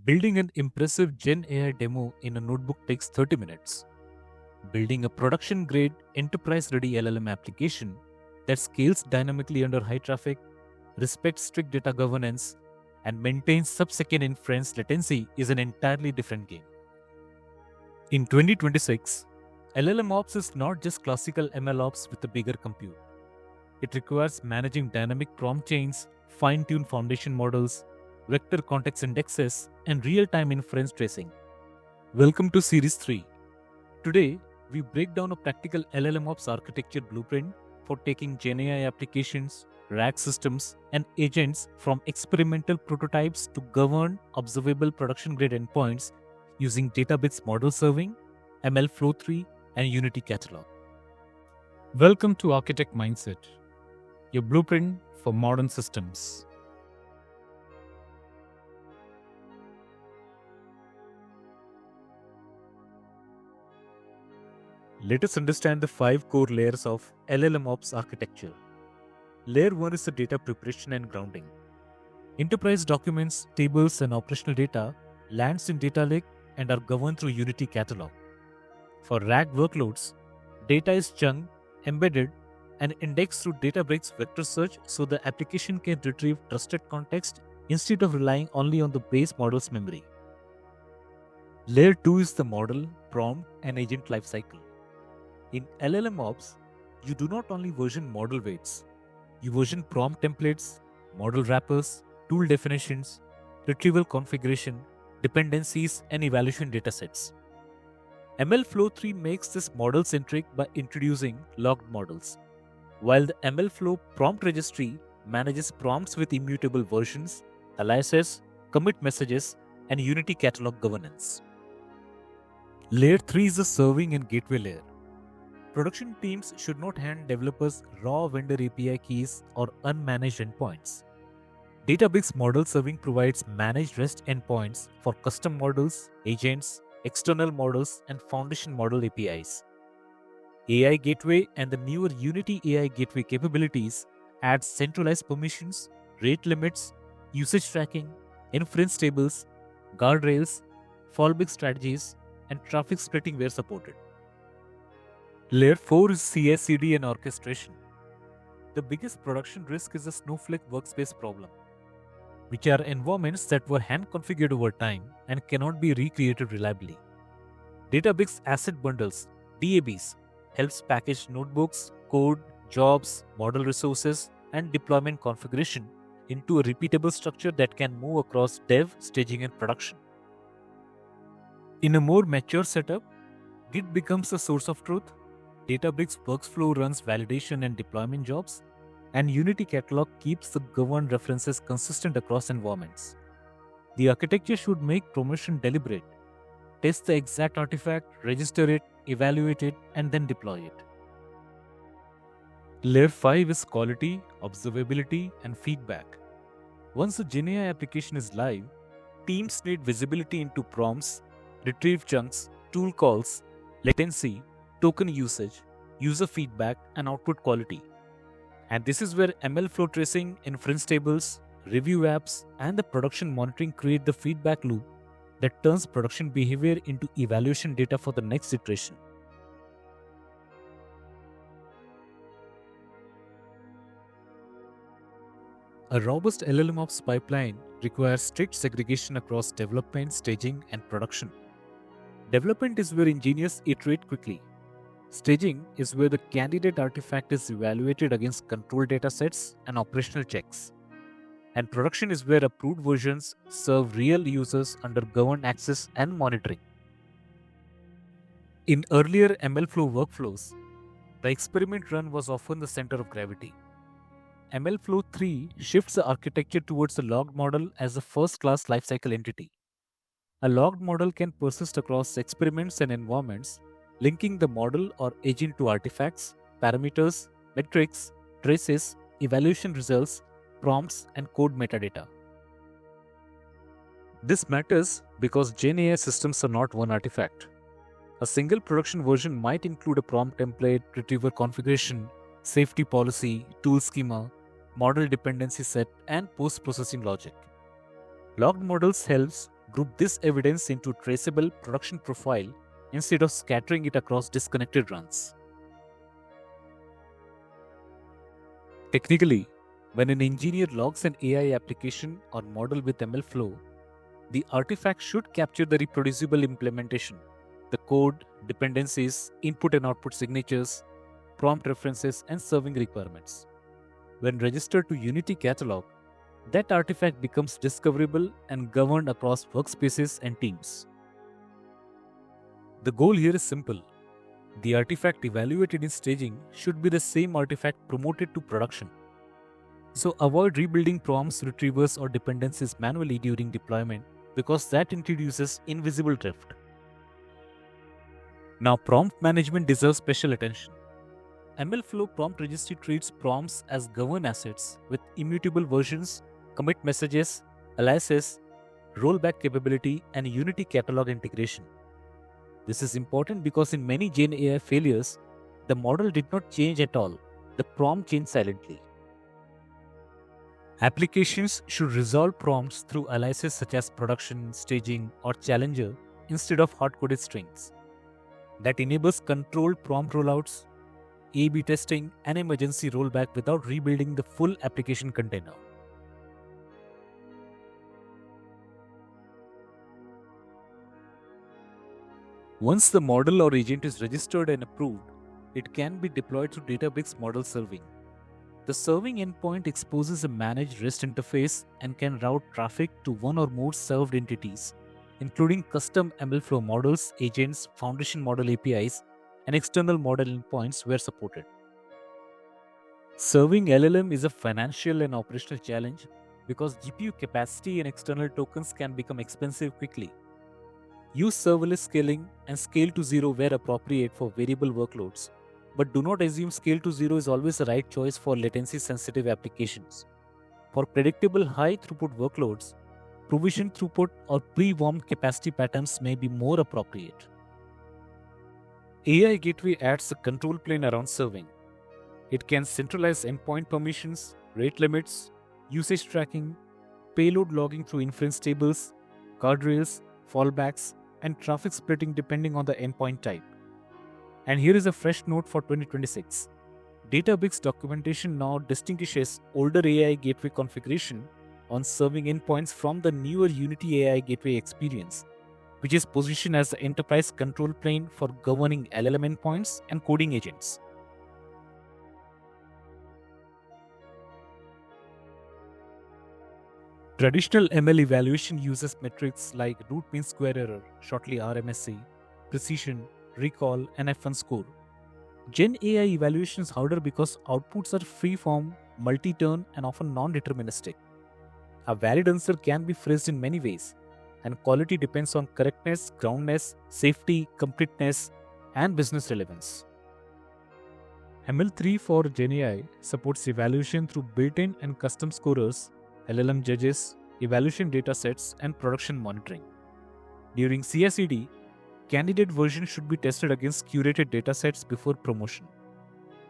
Building an impressive Gen AI demo in a notebook takes 30 minutes. Building a production grade, enterprise ready LLM application that scales dynamically under high traffic, respects strict data governance, and maintains sub-second inference latency is an entirely different game. In 2026, LLM-Ops is not just classical MLOps with a bigger compute. It requires managing dynamic prompt chains, fine-tuned foundation models, vector context indexes, and real-time inference tracing. Welcome to Series 3. Today, we break down a practical LLM-Ops architecture blueprint for taking GenAI applications, RAG systems, and agents from experimental prototypes to govern observable production-grade endpoints using Databricks Model Serving, MLflow 3, and Unity Catalog. Welcome to Architect Mindset, your blueprint for modern systems. Let us understand the 5 core layers of LLM-Ops architecture. Layer 1 is the data preparation and grounding. Enterprise documents, tables, and operational data lands in data lake and are governed through Unity Catalog. For RAG workloads, data is chunked, embedded, and indexed through Databricks vector search so the application can retrieve trusted context instead of relying only on the base model's memory. Layer 2 is the model, prompt, and agent lifecycle. In LLM-Ops, you do not only version model weights, you version prompt templates, model wrappers, tool definitions, retrieval configuration, dependencies, and evaluation datasets. MLflow 3 makes this model-centric by introducing logged models, while the MLflow prompt registry manages prompts with immutable versions, aliases, commit messages, and Unity Catalog governance. Layer 3 is the serving and gateway layer. Production teams should not hand developers raw vendor API keys or unmanaged endpoints. Databricks Model Serving provides managed REST endpoints for custom models, agents, external models, and foundation model APIs. AI Gateway and the newer Unity AI Gateway capabilities add centralized permissions, rate limits, usage tracking, inference tables, guardrails, fallback strategies, and traffic splitting where supported. Layer 4 is CI/CD and orchestration. The biggest production risk is the Snowflake workspace problem, which are environments that were hand-configured over time and cannot be recreated reliably. Databricks Asset Bundles (DABs) helps package notebooks, code, jobs, model resources, and deployment configuration into a repeatable structure that can move across dev, staging, and production. In a more mature setup, Git becomes the source of truth, Databricks Workflow runs validation and deployment jobs, and Unity Catalog keeps the governed references consistent across environments. The architecture should make promotion deliberate, test the exact artifact, register it, evaluate it, and then deploy it. Layer 5 is quality, observability, and feedback. Once the GenAI application is live, teams need visibility into prompts, retrieve chunks, tool calls, latency, token usage, user feedback, and output quality. And this is where MLflow Tracing, inference tables, review apps, and the production monitoring create the feedback loop that turns production behavior into evaluation data for the next iteration. A robust LLM-Ops pipeline requires strict segregation across development, staging, and production. Development is where engineers iterate quickly. Staging is where the candidate artifact is evaluated against control datasets and operational checks. And production is where approved versions serve real users under governed access and monitoring. In earlier MLflow workflows, the experiment run was often the center of gravity. MLflow 3 shifts the architecture towards the logged model as a first-class lifecycle entity. A logged model can persist across experiments and environments, linking the model or agent to artifacts, parameters, metrics, traces, evaluation results, prompts, and code metadata. This matters because GenAI systems are not one artifact. A single production version might include a prompt template, retriever configuration, safety policy, tool schema, model dependency set, and post-processing logic. Logged models helps group this evidence into a traceable production profile instead of scattering it across disconnected runs. Technically, when an engineer logs an AI application or model with MLflow, the artifact should capture the reproducible implementation, the code, dependencies, input and output signatures, prompt references, and serving requirements. When registered to Unity Catalog, that artifact becomes discoverable and governed across workspaces and teams. The goal here is simple. The artifact evaluated in staging should be the same artifact promoted to production. So avoid rebuilding prompts, retrievers, or dependencies manually during deployment because that introduces invisible drift. Now, prompt management deserves special attention. MLflow prompt registry treats prompts as governed assets with immutable versions, commit messages, aliases, rollback capability, and Unity catalog integration. This is important because in many GenAI failures, the model did not change at all. The prompt changed silently. Applications should resolve prompts through aliases such as production, staging, or challenger instead of hard-coded strings. That enables controlled prompt rollouts, A/B testing, and emergency rollback without rebuilding the full application container. Once the model or agent is registered and approved, it can be deployed through Databricks Model Serving. The serving endpoint exposes a managed REST interface and can route traffic to one or more served entities, including custom MLflow models, agents, foundation model APIs, and external model endpoints where supported. Serving LLM is a financial and operational challenge because GPU capacity and external tokens can become expensive quickly. Use serverless scaling and scale to zero where appropriate for variable workloads, but do not assume scale to zero is always the right choice for latency-sensitive applications. For predictable high-throughput workloads, provision throughput or pre-warmed capacity patterns may be more appropriate. AI Gateway adds a control plane around serving. It can centralize endpoint permissions, rate limits, usage tracking, payload logging through inference tables, guardrails, fallbacks, and traffic splitting depending on the endpoint type. And here is a fresh note for 2026. Databricks documentation now distinguishes older AI Gateway configuration on serving endpoints from the newer Unity AI Gateway experience, which is positioned as the enterprise control plane for governing LLM endpoints and coding agents. Traditional ML evaluation uses metrics like root mean square error, shortly RMSE, precision, recall, and F1 score. GenAI evaluation is harder because outputs are free-form, multi-turn, and often non-deterministic. A valid answer can be phrased in many ways, and quality depends on correctness, groundness, safety, completeness, and business relevance. ML3 for GenAI supports evaluation through built-in and custom scorers, LLM-Judges, evaluation datasets, and production monitoring. During CI/CD, candidate version should be tested against curated datasets before promotion.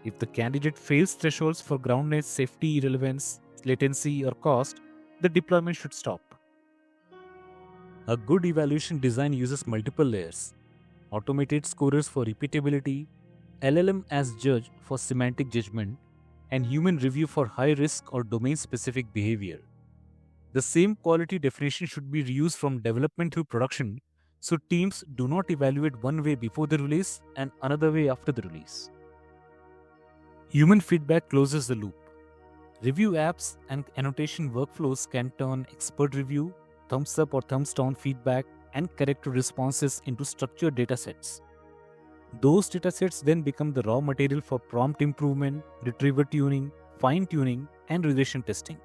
If the candidate fails thresholds for groundness, safety, relevance, latency, or cost, the deployment should stop. A good evaluation design uses multiple layers: automated scorers for repeatability, LLM-As-Judge for semantic judgment, and human review for high-risk or domain-specific behavior. The same quality definition should be reused from development through production, so teams do not evaluate one way before the release and another way after the release. Human feedback closes the loop. Review apps and annotation workflows can turn expert review, thumbs up or thumbs down feedback, and corrected responses into structured datasets. Those datasets then become the raw material for prompt improvement, retriever tuning, fine-tuning, and regression testing.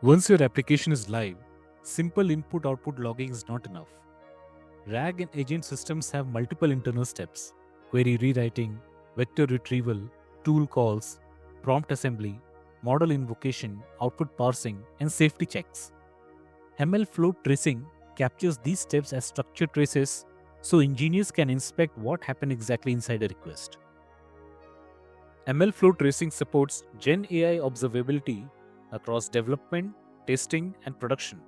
Once your application is live, simple input-output logging is not enough. RAG and agent systems have multiple internal steps: query rewriting, vector retrieval, tool calls, prompt assembly, model invocation, output parsing, and safety checks. MLflow Tracing captures these steps as structured traces so engineers can inspect what happened exactly inside a request. MLflow Tracing supports GenAI observability across development, testing, and production.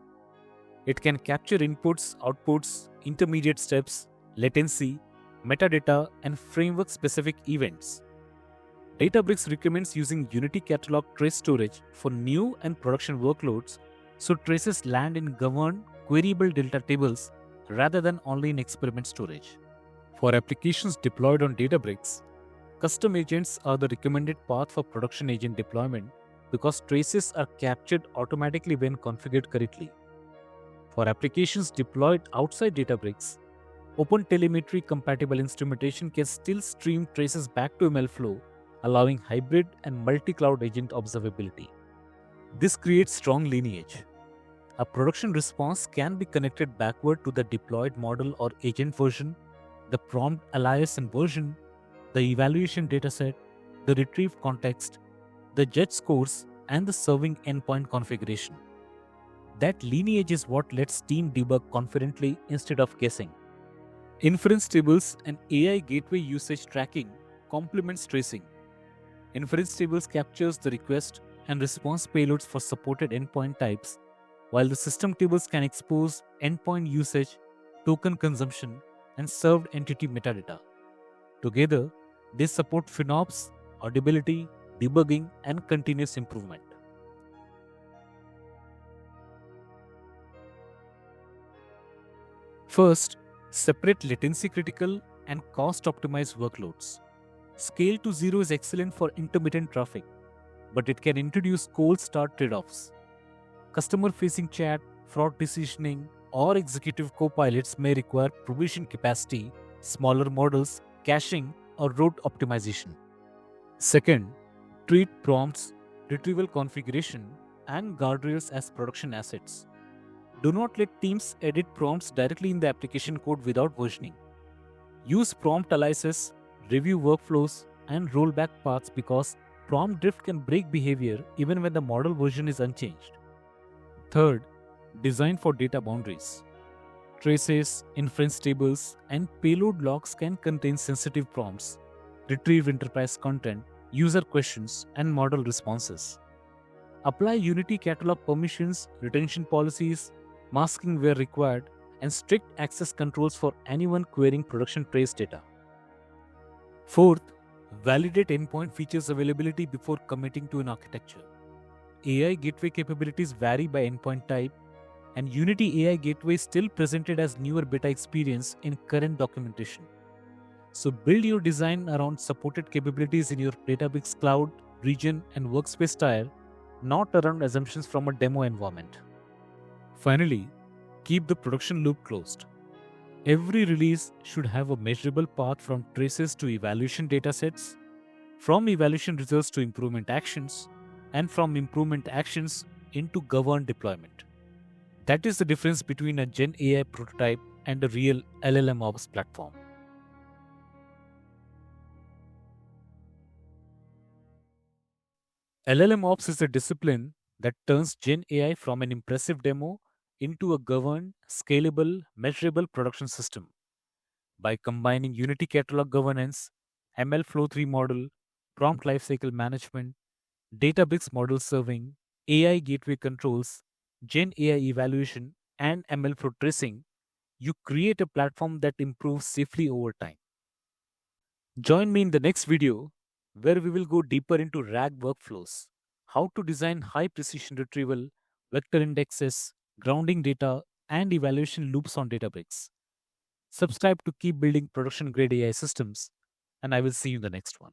It can capture inputs, outputs, intermediate steps, latency, metadata, and framework specific events. Databricks recommends using Unity Catalog trace storage for new and production workloads so traces land in governed, queryable data tables rather than only in experiment storage. For applications deployed on Databricks, custom agents are the recommended path for production agent deployment because traces are captured automatically when configured correctly. For applications deployed outside Databricks, OpenTelemetry compatible instrumentation can still stream traces back to MLflow, allowing hybrid and multi-cloud agent observability. This creates strong lineage. A production response can be connected backward to the deployed model or agent version, the prompt alias and version, the evaluation dataset, the retrieved context, the judge scores, and the serving endpoint configuration. That lineage is what lets team debug confidently instead of guessing. Inference tables and AI gateway usage tracking complements tracing. Inference tables captures the request and response payloads for supported endpoint types, while the system tables can expose endpoint usage, token consumption, and served entity metadata. Together, they support FinOps, audibility, debugging, and continuous improvement. First, separate latency critical and cost optimized workloads. Scale to zero is excellent for intermittent traffic, but it can introduce cold start trade-offs. Customer-facing chat, fraud decisioning, or executive co-pilots may require provision capacity, smaller models, caching, or route optimization. Second, treat prompts, retrieval configuration, and guardrails as production assets. Do not let teams edit prompts directly in the application code without versioning. Use prompt aliases, review workflows, and rollback paths because prompt drift can break behavior even when the model version is unchanged. Third, design for data boundaries. Traces, inference tables, and payload logs can contain sensitive prompts, retrieve enterprise content, user questions, and model responses. Apply Unity Catalog permissions, retention policies, masking where required, and strict access controls for anyone querying production trace data. Fourth, validate endpoint features availability before committing to an architecture. AI gateway capabilities vary by endpoint type, and Unity AI Gateway is still presented as newer beta experience in current documentation. So build your design around supported capabilities in your Databricks Cloud, region, and workspace tier, not around assumptions from a demo environment. Finally, keep the production loop closed. Every release should have a measurable path from traces to evaluation datasets, from evaluation results to improvement actions, and from improvement actions into governed deployment. That is the difference between a GenAI prototype and a real LLM-Ops platform. LLM-Ops is a discipline that turns GenAI from an impressive demo into a governed, scalable, measurable production system. By combining Unity Catalog governance, MLflow 3 model, prompt lifecycle management, Databricks Model Serving, AI gateway controls, GenAI Evaluation, and MLflow Tracing, you create a platform that improves safely over time. Join me in the next video where we will go deeper into RAG workflows, how to design high precision retrieval, vector indexes, grounding data, and evaluation loops on Databricks. Subscribe to keep building production grade AI systems, and I will see you in the next one.